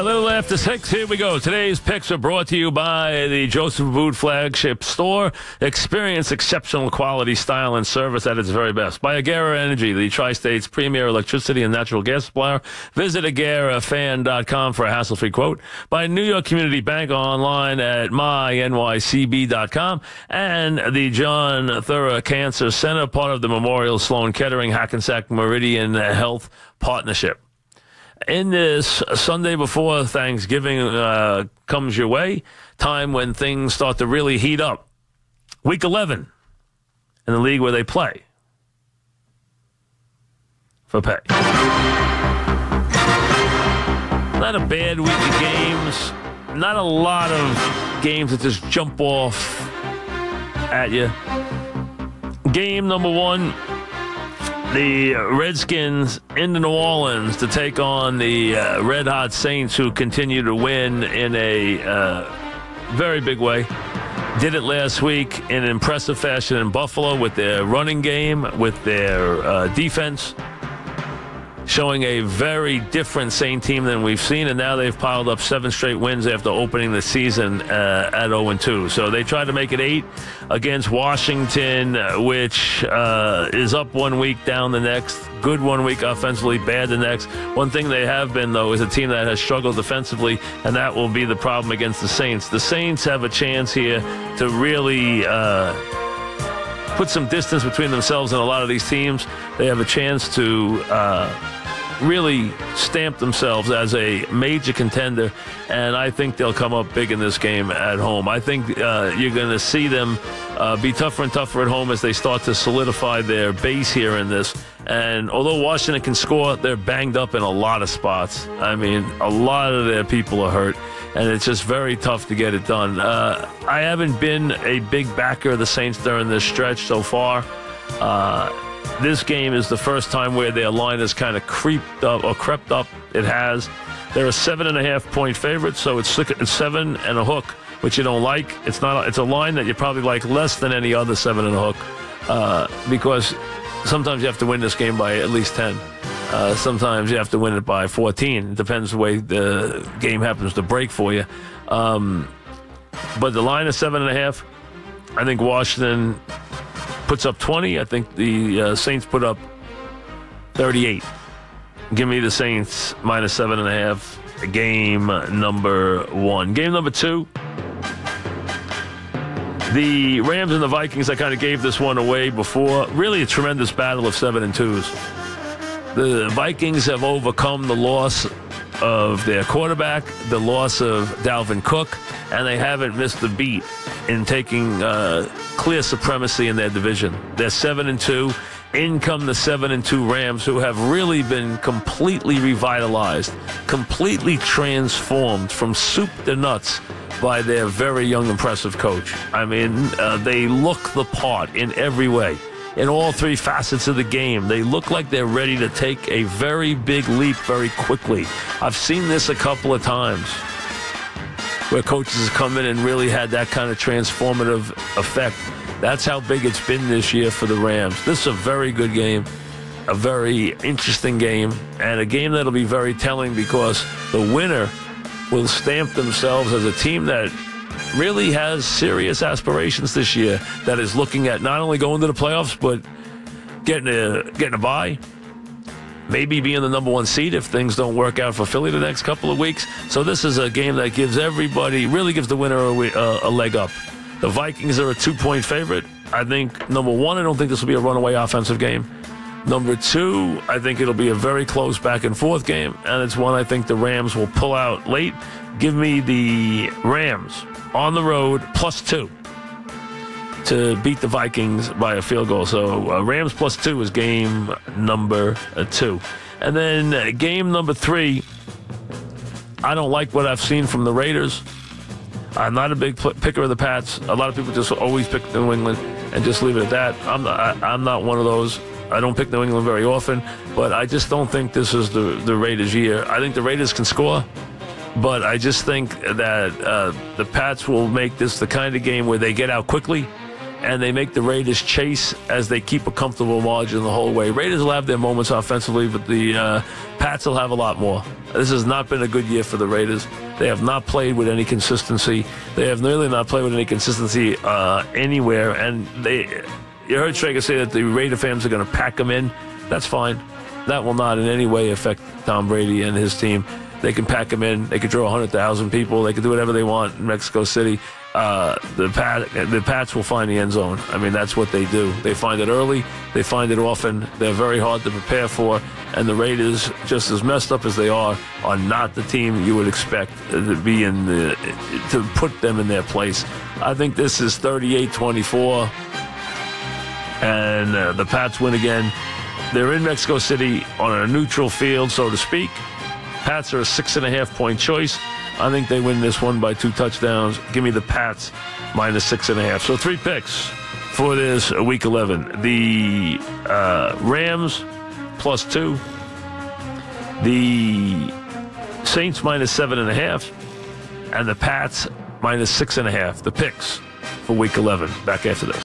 A little after 6, here we go. Today's picks are brought to you by the Joseph Abood flagship store. Experience exceptional quality, style, and service at its very best. By Agera Energy, the Tri-State's premier electricity and natural gas supplier. Visit AgeraFan.com for a hassle-free quote. By New York Community Bank, online at mynycb.com. And the John Thurber Cancer Center, part of the Memorial Sloan Kettering Hackensack Meridian Health Partnership. In this Sunday before Thanksgiving comes your way, time when things start to really heat up. Week 11 in the league where they play for pay. Not a bad week of games. Not a lot of games that just jump off at you. Game number 1. The Redskins into New Orleans to take on the Red Hot Saints, who continue to win in a very big way. Did it last week in an impressive fashion in Buffalo with their running game, with their defense, showing a very different Saint team than we've seen, and now they've piled up 7 straight wins after opening the season at 0-2. So they tried to make it 8 against Washington, which is up 1 week, down the next. Good 1 week offensively, bad the next. One thing they have been, though, is a team that has struggled defensively, and that will be the problem against the Saints. The Saints have a chance here to really put some distance between themselves and a lot of these teams. They have a chance to really stamp themselves as a major contender, and I think they'll come up big in this game at home. I think you're going to see them be tougher and tougher at home as they start to solidify their base here in this. And although Washington can score, they're banged up in a lot of spots. I mean, a lot of their people are hurt, and it's just very tough to get it done. I haven't been a big backer of the Saints during this stretch so far. This game is the first time where their line has kind of crept up. It has. They're a 7.5-point favorite, so it's 7 and a hook, which you don't like. It's not. It's a line that you probably like less than any other 7 and a hook, because sometimes you have to win this game by at least 10. Sometimes you have to win it by 14. It depends the way the game happens to break for you. But the line is 7.5. I think Washington puts up 20. I think the Saints put up 38. Give me the Saints minus 7.5. Game number 1. Game number 2. The Rams and the Vikings, I kind of gave this one away before. Really a tremendous battle of 7 and 2s. The Vikings have overcome the loss of their quarterback, the loss of Dalvin Cook, and they haven't missed a beat in taking clear supremacy in their division. They're 7 and 2. In come the 7 and 2 Rams, who have really been completely revitalized, completely transformed from soup to nuts by their very young, impressive coach. I mean, they look the part in every way. In all 3 facets of the game, they look like they're ready to take a very big leap very quickly. I've seen this a couple of times where coaches have come in and really had that kind of transformative effect. That's how big it's been this year for the Rams. This is a very good game, a very interesting game, and a game that'll be very telling because the winner will stamp themselves as a team that really has serious aspirations this year, that is looking at not only going to the playoffs, but getting a bye, maybe being the number 1 seed if things don't work out for Philly the next couple of weeks. So this is a game that gives everybody, really gives the winner a leg up. The Vikings are a 2-point favorite. I think, number 1, I don't think this will be a runaway offensive game. Number 2, I think it'll be a very close back-and-forth game, and it's one I think the Rams will pull out late. Give me the Rams on the road, +2 to beat the Vikings by a field goal. So Rams +2 is game number 2. And then game number 3, I don't like what I've seen from the Raiders. I'm not a big picker of the Pats. A lot of people just always pick New England and just leave it at that. I'm not one of those. I don't pick New England very often, but I just don't think this is the Raiders' year. I think the Raiders can score, but I just think that the Pats will make this the kind of game where they get out quickly and they make the Raiders chase as they keep a comfortable margin the whole way. Raiders will have their moments offensively, but the Pats will have a lot more. This has not been a good year for the Raiders. They have not played with any consistency. They have nearly not played with any consistency anywhere. And you heard Schrager say that the Raider fans are going to pack them in. That's fine. That will not in any way affect Tom Brady and his team. They can pack them in. They can draw 100,000 people. They can do whatever they want in Mexico City. The Pats will find the end zone. I mean, that's what they do. They find it early. They find it often. They're very hard to prepare for. And the Raiders, just as messed up as they are not the team you would expect to be to put them in their place. I think this is 38-24, and the Pats win again. They're in Mexico City on a neutral field, so to speak. Pats are a 6.5-point choice. I think they win this one by 2 touchdowns. Give me the Pats minus 6.5. So 3 picks for this Week 11. The Rams plus 2. The Saints minus 7.5. And the Pats minus 6.5. The picks for Week 11. Back after this.